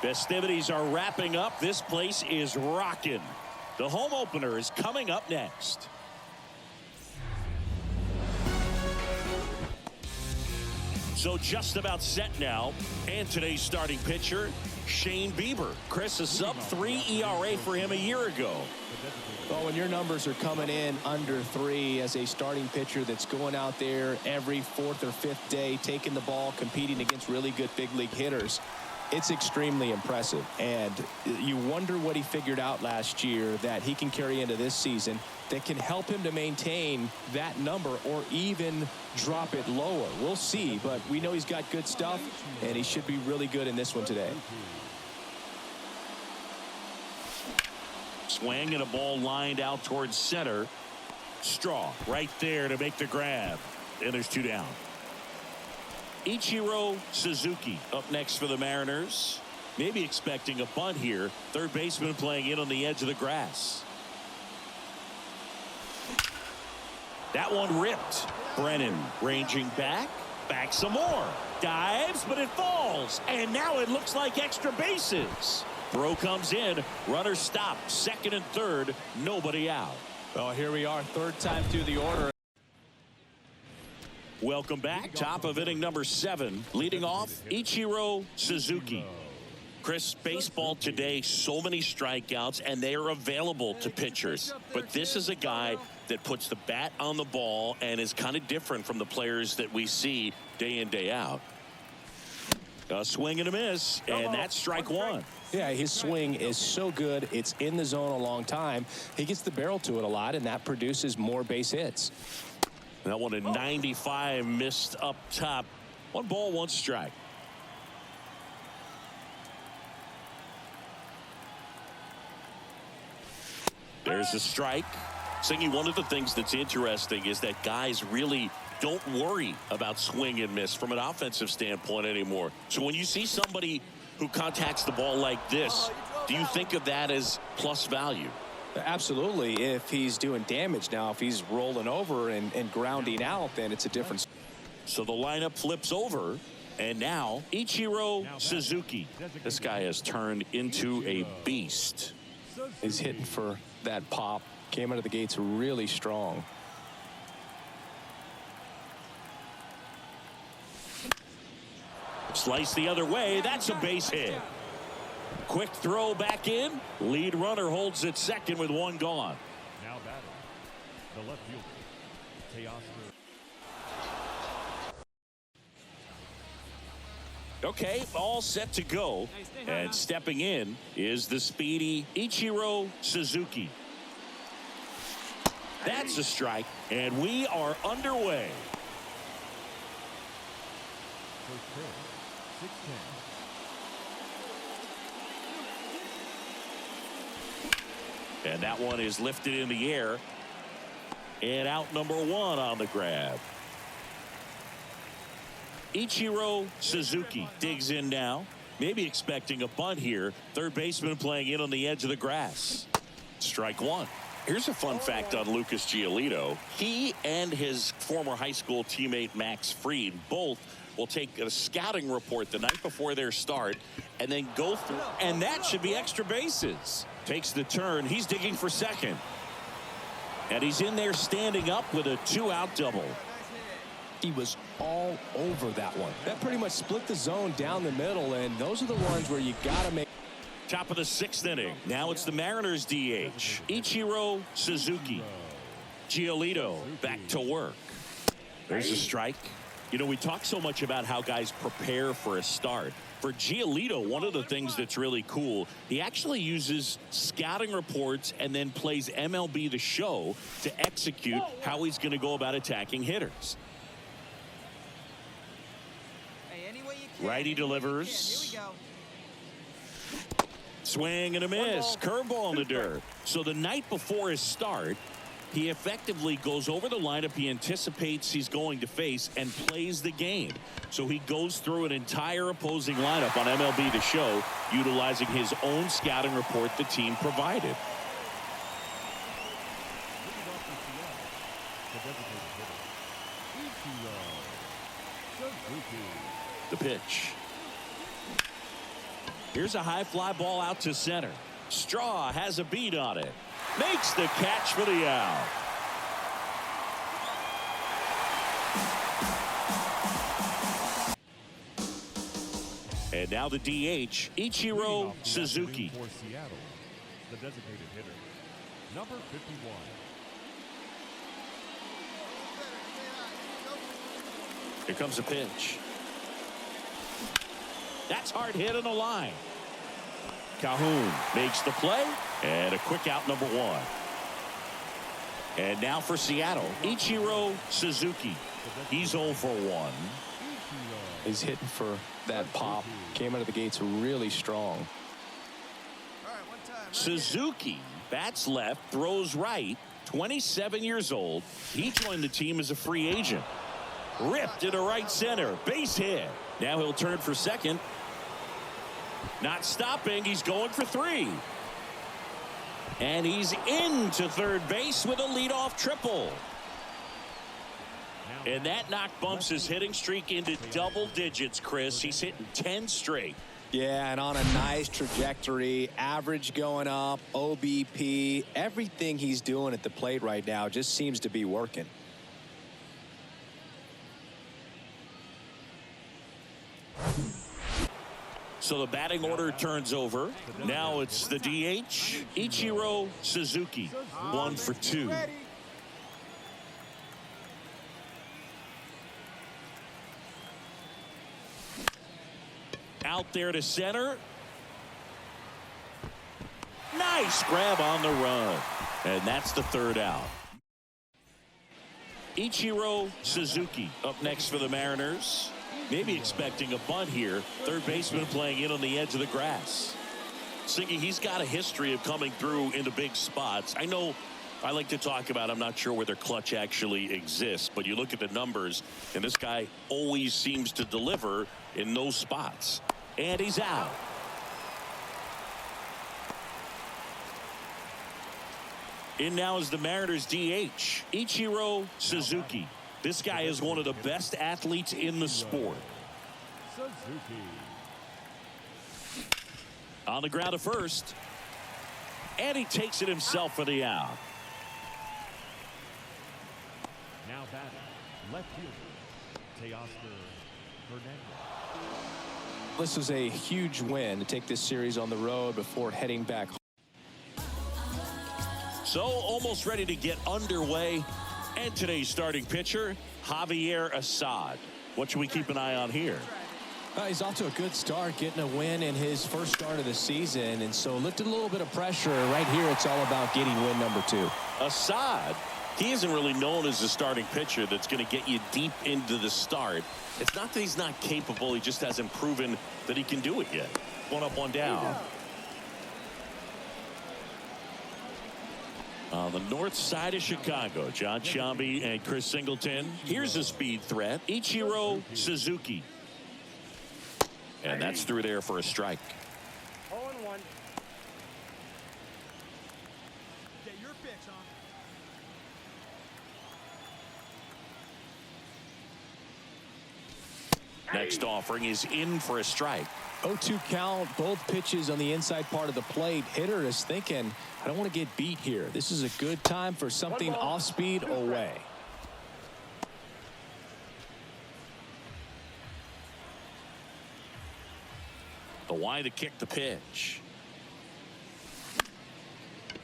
Festivities are wrapping up. This place is rocking. The home opener is coming up next. So just about set now. And today's starting pitcher, Shane Bieber. Chris, a sub-3 ERA for him a year ago. Well, when your numbers are coming in under 3 as a starting pitcher that's going out there every 4th or 5th day, taking the ball, competing against really good big league hitters, it's extremely impressive. And you wonder what he figured out last year that he can carry into this season that can help him to maintain that number or even drop it lower. We'll see, but we know he's got good stuff, and he should be really good in this one today. Swing and a ball lined out towards center. Straw right there to make the grab. And there's 2 down. Ichiro Suzuki up next for the Mariners. Maybe expecting a bunt here. Third baseman playing in on the edge of the grass. That one ripped. Brennan ranging back. Back some more. Dives, but it falls. And now it looks like extra bases. Throw comes in. Runner stopped. Second and third. Nobody out. Well, here we are. Third time through the order. Welcome back. Top of inning number 7. Leading off, Ichiro Suzuki. Chris, baseball today, so many strikeouts, and they are available to pitchers. But this is a guy that puts the bat on the ball and is kind of different from the players that we see day in, day out. A swing and a miss, and that's strike 1. Yeah, his swing is so good. It's in the zone a long time. He gets the barrel to it a lot, and that produces more base hits. That one at 95, missed up top. 1 ball, 1 strike. There's a strike. Singy, one of the things that's interesting is that guys really don't worry about swing and miss from an offensive standpoint anymore. So when you see somebody who contacts the ball like this, do you think of that as plus value? Absolutely. If he's doing damage now, if he's rolling over and grounding out, then it's a difference. So the lineup flips over, and now Ichiro Suzuki. This guy has turned into a beast. He's hitting for that pop. Came out of the gates really strong. Slice the other way. That's a base hit. Quick throw back in. Lead runner holds at second with 1 gone. Now batting, the left fielder, Okay, all set to go. And stepping in is the speedy Ichiro Suzuki. That's a strike, and we are underway. First pitch, 6-10. And that one is lifted in the air. And out number 1 on the grab. Ichiro Suzuki digs in now. Maybe expecting a bunt here. Third baseman playing in on the edge of the grass. Strike 1. Here's a fun fact on Lucas Giolito. He and his former high school teammate Max Fried both will take a scouting report the night before their start and then go through. And that should be extra bases. Takes the turn. He's digging for second. And he's in there standing up with a 2-out double. He was all over that one. That pretty much split the zone down the middle, and those are the ones where you got to make. Top of the 6th inning. Now it's the Mariners DH. Ichiro Suzuki. Giolito back to work. There's a strike. You know, we talk so much about how guys prepare for a start. For Giolito, one of the things that's really cool, he actually uses scouting reports and then plays MLB The Show to execute how he's going to go about attacking hitters. Righty delivers. Swing and a miss. Curveball in the dirt. So the night before his start, he effectively goes over the lineup he anticipates he's going to face and plays the game. So he goes through an entire opposing lineup on MLB The Show, utilizing his own scouting report the team provided. The pitch. Here's a high fly ball out to center. Straw has a beat on it. Makes the catch for the out. And now the DH, Ichiro Suzuki. For Seattle, the designated hitter, number 51. Here comes a pitch. That's hard hit on the line. Calhoun makes the play, and a quick out, number 1. And now for Seattle, Ichiro Suzuki. He's 0 for 1. He's hitting for that pop. Came out of the gates really strong. Suzuki bats left, throws right, 27 years old. He joined the team as a free agent. Ripped into right center, base hit. Now he'll turn for second. Not stopping, he's going for 3. And he's into third base with a leadoff triple. And that knock bumps his hitting streak into double digits, Chris. He's hitting 10 straight. Yeah, and on a nice trajectory, average going up, OBP, everything he's doing at the plate right now just seems to be working. So the batting order turns over. Now it's the DH, Ichiro Suzuki, 1 for 2. Out there to center. Nice grab on the run. And that's the third out. Ichiro Suzuki up next for the Mariners. Maybe expecting a bunt here. Third baseman playing in on the edge of the grass. Singy, he's got a history of coming through into big spots. I know I like to talk about, I'm not sure whether clutch actually exists, but you look at the numbers, and this guy always seems to deliver in those spots. And he's out. In now is the Mariners DH, Ichiro Suzuki. This guy is one of the best athletes in the sport. Suzuki. On the ground to first. And he takes it himself for the out. Now batting, left fielder, Teoscar Hernandez. This was a huge win to take this series on the road before heading back. So almost ready to get underway. And today's starting pitcher, Javier Assad. What should we keep an eye on here? He's off to a good start, getting a win in his first start of the season, and so lifted a little bit of pressure. Right here, it's all about getting win number 2. Assad, he isn't really known as a starting pitcher that's going to get you deep into the start. It's not that he's not capable, he just hasn't proven that he can do it yet. 1 up, 1 down. On the north side of Chicago, John Sciambi and Chris Singleton. Here's a speed threat, Ichiro Suzuki. And that's through there for a strike. 0-1. Get your pitch, huh? Next offering is in for a strike. 0-2 count, both pitches on the inside part of the plate. Hitter is thinking, I don't want to get beat here. This is a good time for something off speed away. The wide to kick the pitch.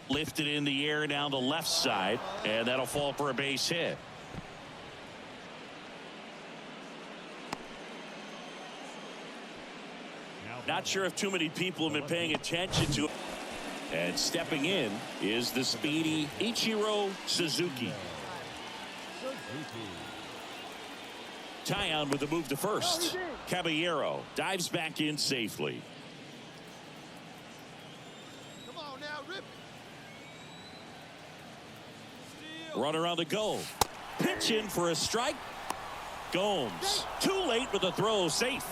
Lifted in the air down the left side, and that'll fall for a base hit. Not sure if too many people have been paying attention to it. And stepping in is the speedy Ichiro Suzuki. Tyon with the move to first. Caballero dives back in safely. Come on now, rip it. Runner on the go. Pitch in for a strike. Gomes too late with the throw, safe.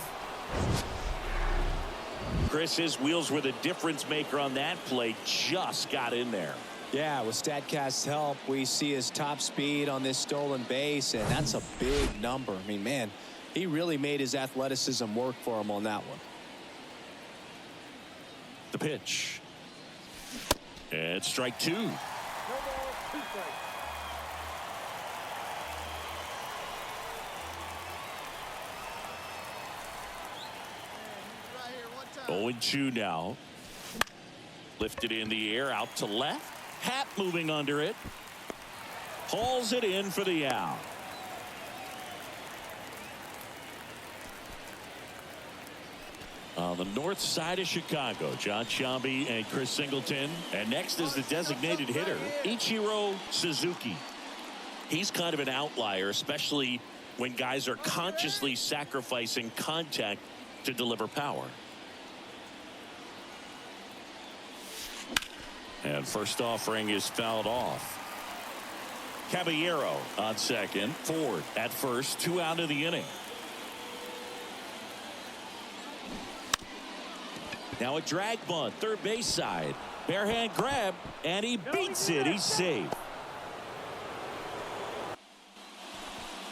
Chris, his wheels were the difference maker on that play, just got in there. Yeah, with StatCast's help, we see his top speed on this stolen base, and that's a big number. I mean, man, he really made his athleticism work for him on that one. The pitch. And strike two. No ball, 2 strikes. Right here, 0-2 now. Lifted in the air, out to left. Happ moving under it. Hauls it in for the out. On the north side of Chicago, John Sciambi and Chris Singleton. And next is the designated hitter, Ichiro Suzuki. He's kind of an outlier, especially when guys are consciously sacrificing contact to deliver power. And first offering is fouled off. Caballero on second. Ford at first. 2 out of the inning. Now a drag bunt, third base side. Bare hand grab, and he beats it. He's safe.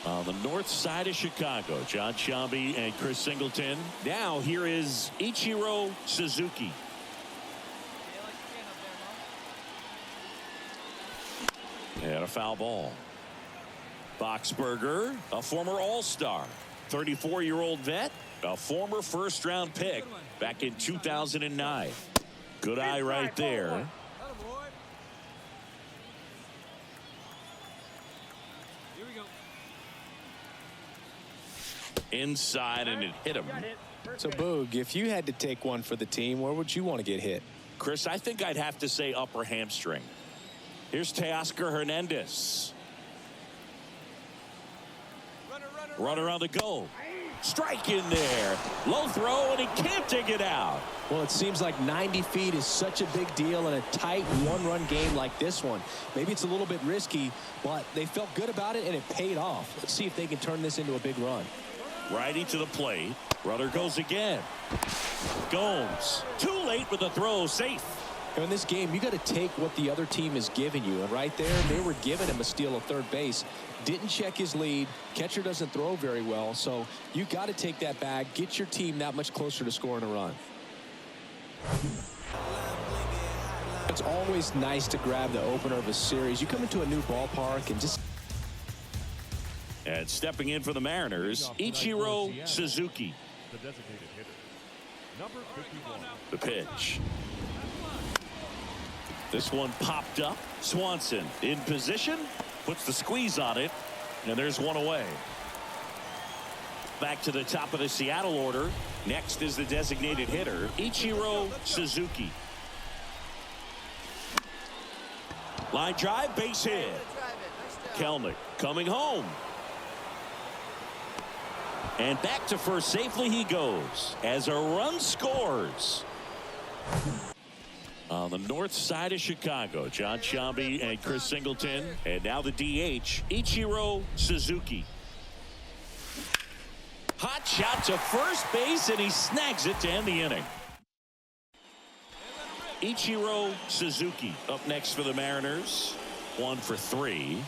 On the north side of Chicago, John Sciambi and Chris Singleton. Now here is Ichiro Suzuki. And a foul ball. Boxberger, a former All-Star, 34-year-old vet, a former first-round pick back in 2009. Good eye right there. Inside, and it hit him. So, Boog, if you had to take one for the team, where would you want to get hit? Chris, I think I'd have to say upper hamstring. Here's Teoscar Hernandez. Runner on the go. Strike in there. Low throw, and he can't dig it out. Well, it seems like 90 feet is such a big deal in a tight one-run game like this one. Maybe it's a little bit risky, but they felt good about it, and it paid off. Let's see if they can turn this into a big run. Righty to the plate. Runner goes again. Gomes. Too late with the throw. Safe. In this game, you got to take what the other team is giving you. And right there, they were giving him a steal at third base. Didn't check his lead. Catcher doesn't throw very well. So you got to take that bag. Get your team that much closer to scoring a run. It's always nice to grab the opener of a series. You come into a new ballpark and just... And stepping in for the Mariners, Ichiro Suzuki. The designated hitter, number 51. The pitch. This one popped up. Swanson in position, puts the squeeze on it, and there's one away. Back to the top of the Seattle order. Next is the designated hitter, Ichiro Suzuki. Line drive, base hit. Kelnick coming home. And back to first safely he goes as a run scores. On the north side of Chicago, John Sciambi and Chris Singleton. And now the DH, Ichiro Suzuki. Hot shot to first base, and he snags it to end the inning. Ichiro Suzuki up next for the Mariners. 1 for 3.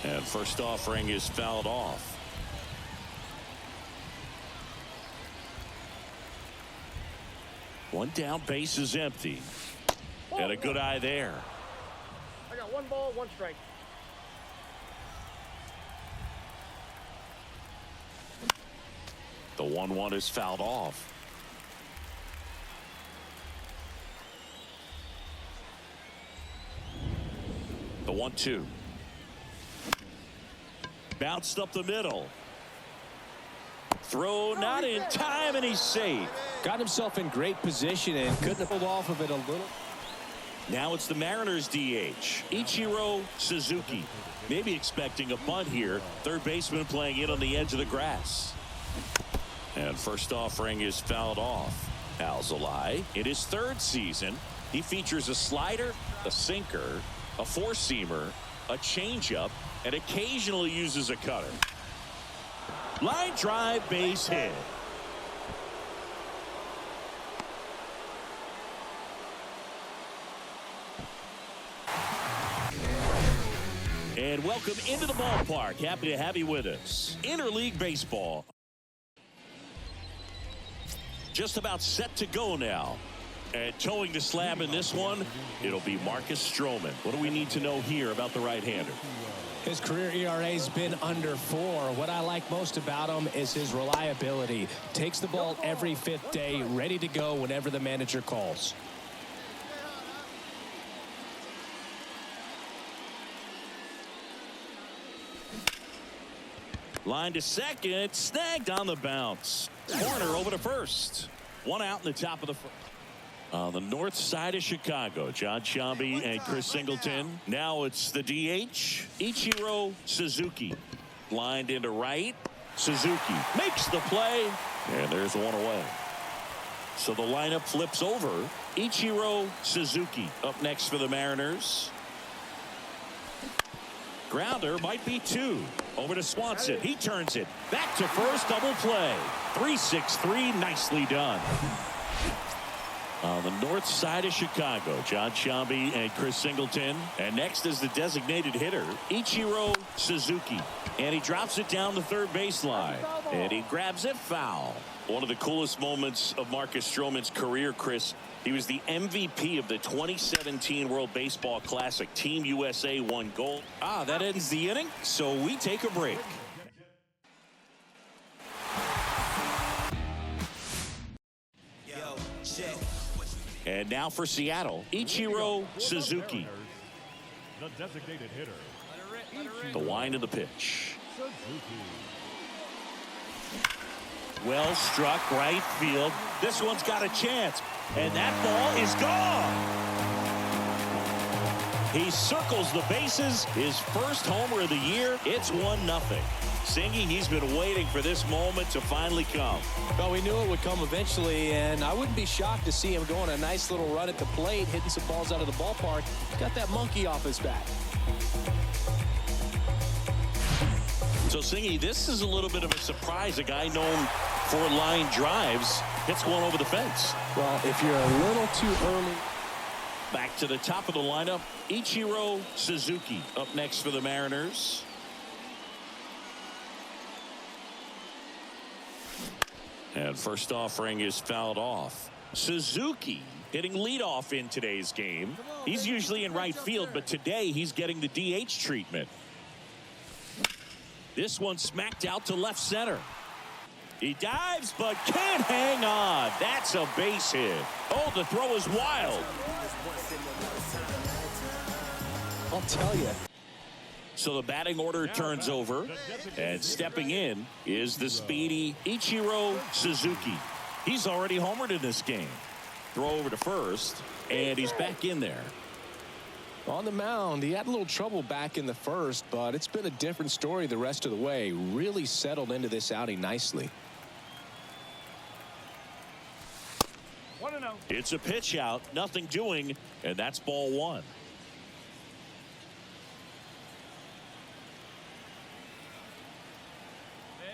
And first offering is fouled off. One down, base is empty. And a good eye there. I got 1 ball, 1 strike. The 1-1 is fouled off. The 1-2. Bounced up the middle. Throw not in time, and he's safe. Got himself in great position and couldn't have pulled off of it a little. Now it's the Mariners DH, Ichiro Suzuki. Maybe expecting a bunt here. Third baseman playing in on the edge of the grass. And first offering is fouled off. Alzolay, in his 3rd season, he features a slider, a sinker, a four-seamer, a changeup, and occasionally uses a cutter. Line drive, base hit. And welcome into the ballpark. Happy to have you with us. Interleague Baseball. just about set to go now. And towing the slab in this one, it'll be Marcus Stroman. What do we need to know here about the right-hander? His career ERA's been under 4. What I like most about him is his reliability. Takes the ball every 5th day, ready to go whenever the manager calls. Line to second, snagged on the bounce. Corner over to first. One out in the top of the first. On the north side of Chicago, John Sciambi and Chris Singleton. Now it's the DH, Ichiro Suzuki. Lined into right. Suzuki makes the play, and there's one away. So the lineup flips over. Ichiro Suzuki up next for the Mariners. Grounder might be 2. Over to Swanson. He turns it. Back to first. Double play. 3-6-3. Nicely done. On the north side of Chicago, John Sciambi and Chris Singleton. And next is the designated hitter, Ichiro Suzuki. And he drops it down the third baseline. And he grabs it foul. One of the coolest moments of Marcus Stroman's career, Chris. He was the MVP of the 2017 World Baseball Classic. Team USA won gold. That ends the inning, so we take a break. And now for Seattle, Ichiro Suzuki. The designated hitter. The wind of the pitch. Well struck right field. This one's got a chance. And that ball is gone. He circles the bases. His first homer of the year. It's 1-0. Singy, he's been waiting for this moment to finally come. Well, we knew it would come eventually, and I wouldn't be shocked to see him go on a nice little run at the plate, hitting some balls out of the ballpark. He's got that monkey off his back. So, Singy, this is a little bit of a surprise. A guy known for line drives hits one over the fence. Well, if you're a little too early. Back to the top of the lineup, Ichiro Suzuki up next for the Mariners. And first offering is fouled off. Suzuki hitting leadoff in today's game. He's usually in right field, but today he's getting the DH treatment. This one smacked out to left center. He dives, but can't hang on. That's a base hit. Oh, the throw is wild. I'll tell you. So the batting order turns over, and stepping in is the speedy Ichiro Suzuki. He's already homered in this game. Throw over to first, and he's back in there. On the mound, he had a little trouble back in the first, but it's been a different story the rest of the way. Really settled into this outing nicely. 1-0. It's a pitch out, nothing doing, and that's ball 1.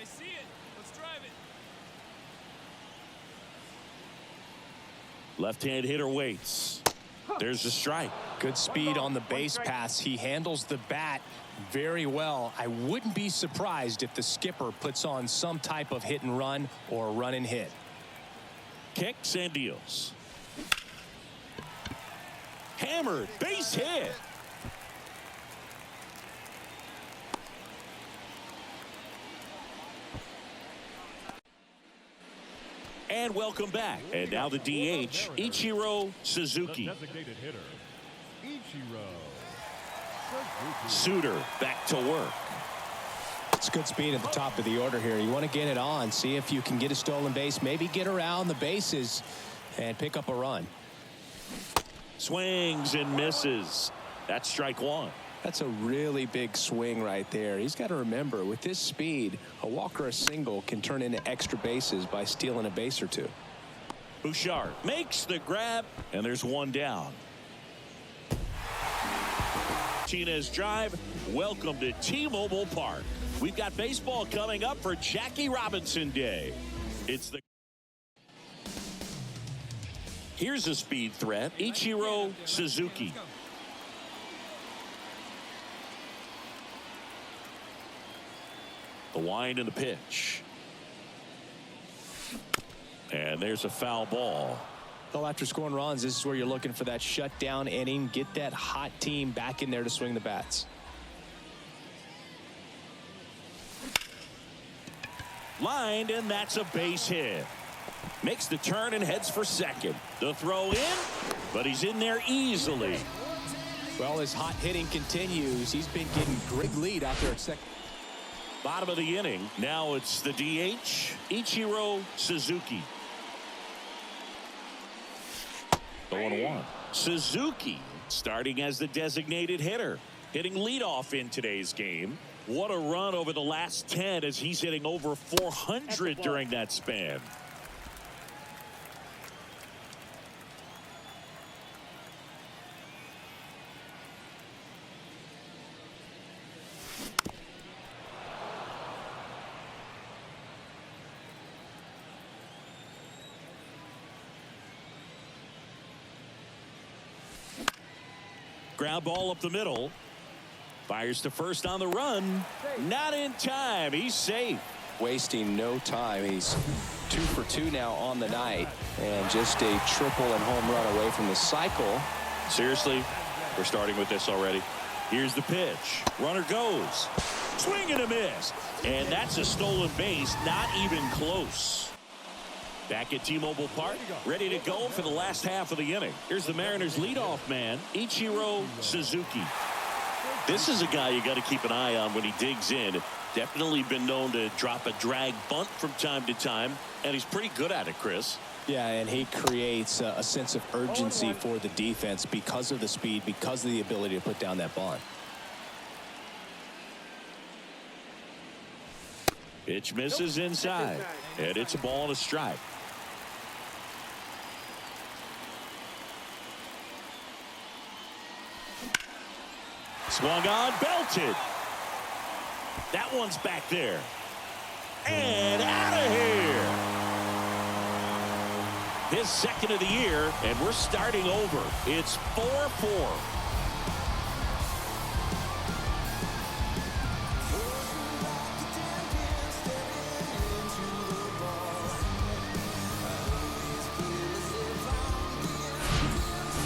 I see it. Let's drive it. Left-hand hitter waits. There's the strike. Good speed on the base pass. He handles the bat very well. I wouldn't be surprised if the skipper puts on some type of hit and run or run and hit. Kicks and deals. Hammered, base hit. And welcome back. And now the DH, Ichiro Suzuki. The designated hitter, Ichiro Suzuki. Suter back to work. It's good speed at the top of the order here. You want to get it on, see if you can get a stolen base, maybe get around the bases and pick up a run. Swings and misses. That's strike 1. That's a really big swing right there. He's got to remember, with this speed, a walk or a single can turn into extra bases by stealing a base or two. Bouchard makes the grab, and there's one down. Martinez drive. Welcome to T-Mobile Park. We've got baseball coming up for Jackie Robinson Day. Here's a speed threat, Ichiro Suzuki. The wind and the pitch. And there's a foul ball. Well, after scoring runs, this is where you're looking for that shutdown inning. Get that hot team back in there to swing the bats. Lined, and that's a base hit. Makes the turn and heads for second. The throw in, but he's in there easily. Well, his hot hitting continues. He's been getting great lead out there at second. Bottom of the inning. Now it's the DH, Ichiro Suzuki. 0-1. Suzuki starting as the designated hitter, hitting leadoff in today's game. What a run over the last 10 as he's hitting over 400 during that span. Ground ball up the middle. Fires to first on the run. Not in time. He's safe. Wasting no time. He's 2 for 2 now on the night. And just a triple and home run away from the cycle. Seriously, we're starting with this already. Here's the pitch. Runner goes. Swing and a miss. And that's a stolen base. Not even close. Back at T-Mobile Park, ready to go for the last half of the inning. Here's the Mariners' leadoff man, Ichiro Suzuki. This is a guy you got to keep an eye on when he digs in. Definitely been known to drop a drag bunt from time to time, and he's pretty good at it, Chris. Yeah, and he creates a sense of urgency for the defense because of the speed, because of the ability to put down that bunt. Pitch misses inside, and it's a ball and a strike. Swung on, belted. That one's back there. And out of here. His second of the year, and we're starting over. It's 4-4.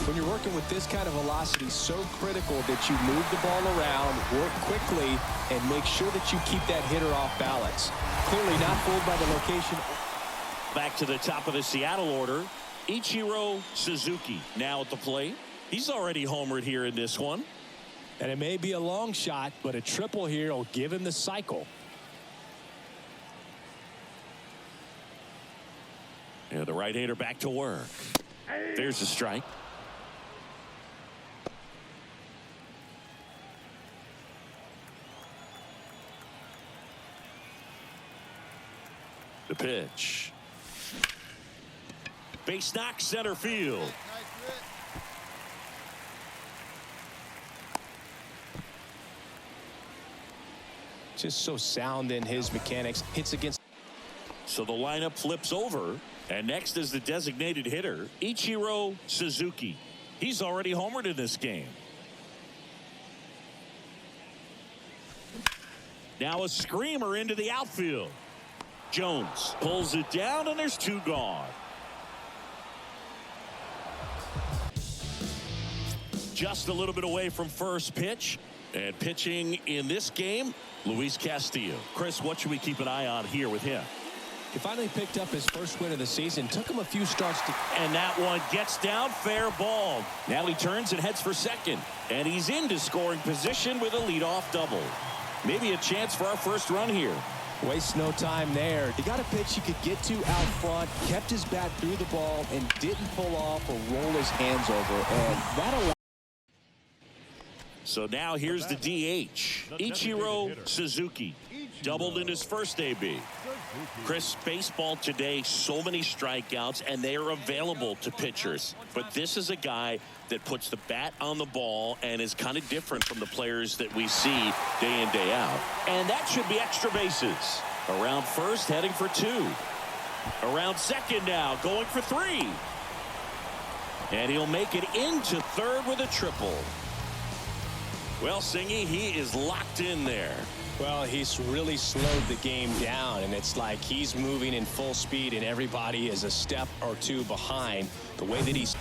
When you're working with this kind of velocity, so critical that you move the ball around, work quickly, and make sure that you keep that hitter off balance. Clearly not fooled by the location. Back to the top of the Seattle order, Ichiro Suzuki now at the plate. He's already homered here in this one. And it may be a long shot, but a triple here will give him the cycle. Yeah, the right-hander back to work. There's a strike. The pitch. Base knock, center field. Just so sound in his mechanics. Hits against. So the lineup flips over. And next is the designated hitter, Ichiro Suzuki. He's already homered in this game. Now a screamer into the outfield. Jones pulls it down, and there's 2 gone. Just a little bit away from first pitch. And pitching in this game, Luis Castillo. Chris, what should we keep an eye on here with him? He finally picked up his first win of the season. Took him a few starts to. And that one gets down, fair ball. Now he turns and heads for second. And he's into scoring position with a leadoff double. Maybe a chance for our first run here. Waste no time there. He got a pitch he could get to out front, kept his bat through the ball, and didn't pull off or roll his hands over. And that allowed. So now here's the DH, Ichiro Suzuki. Doubled in his first AB. Chris, baseball today, so many strikeouts, and they are available to pitchers. But this is a guy that puts the bat on the ball and is kind of different from the players that we see day in, day out. And that should be extra bases. Around first, heading for 2. Around second now, going for 3. And he'll make it into third with a triple. Well, Singy, he is locked in there. Well, he's really slowed the game down, and it's like he's moving in full speed, and everybody is a step or two behind. The way that he's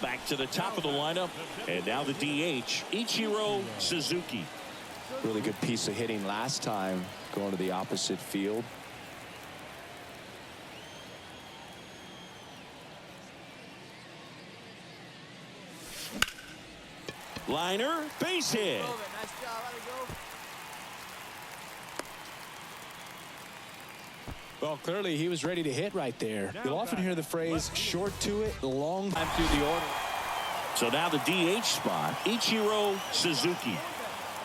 Back to the top of the lineup, and now the DH, Ichiro Suzuki. really good piece of hitting last time, going to the opposite field. Liner, base hit. Nice job. Let it go. Well, clearly he was ready to hit right there. You'll often hear the phrase short to it, long time through the order. So now the DH spot, Ichiro Suzuki.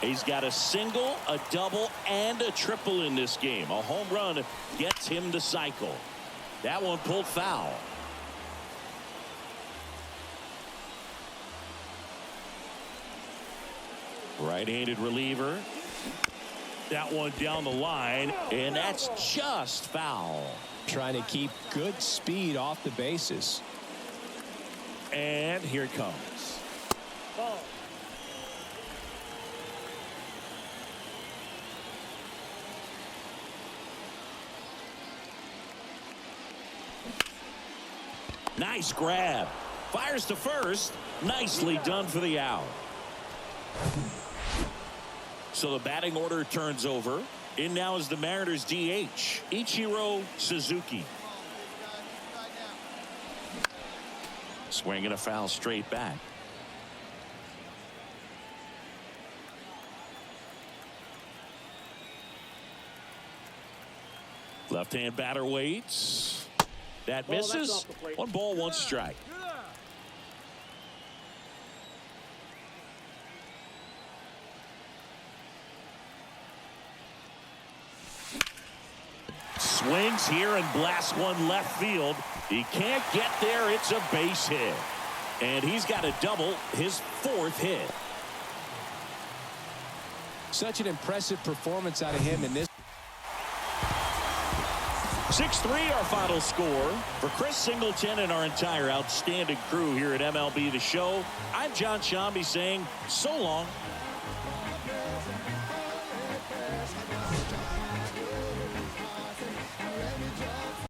He's got a single, a double, and a triple in this game. A home run gets him to cycle. That one pulled foul. Right-handed reliever. That one down the line, and that's just foul. Trying to keep good speed off the bases. And here it comes. Ball. Nice grab. Fires to first. Nicely done for the out. So the batting order turns over. In now is the Mariners DH, Ichiro Suzuki. Swinging a foul straight back. Left-hand batter waits. That misses. 1 ball, 1 strike. Swings here and blasts one left field. He can't get there. It's a base hit. And he's got a double, his 4th hit. Such an impressive performance out of him in this. 6-3 our final score. For Chris Singleton and our entire outstanding crew here at MLB The Show, I'm John Shambi saying so long.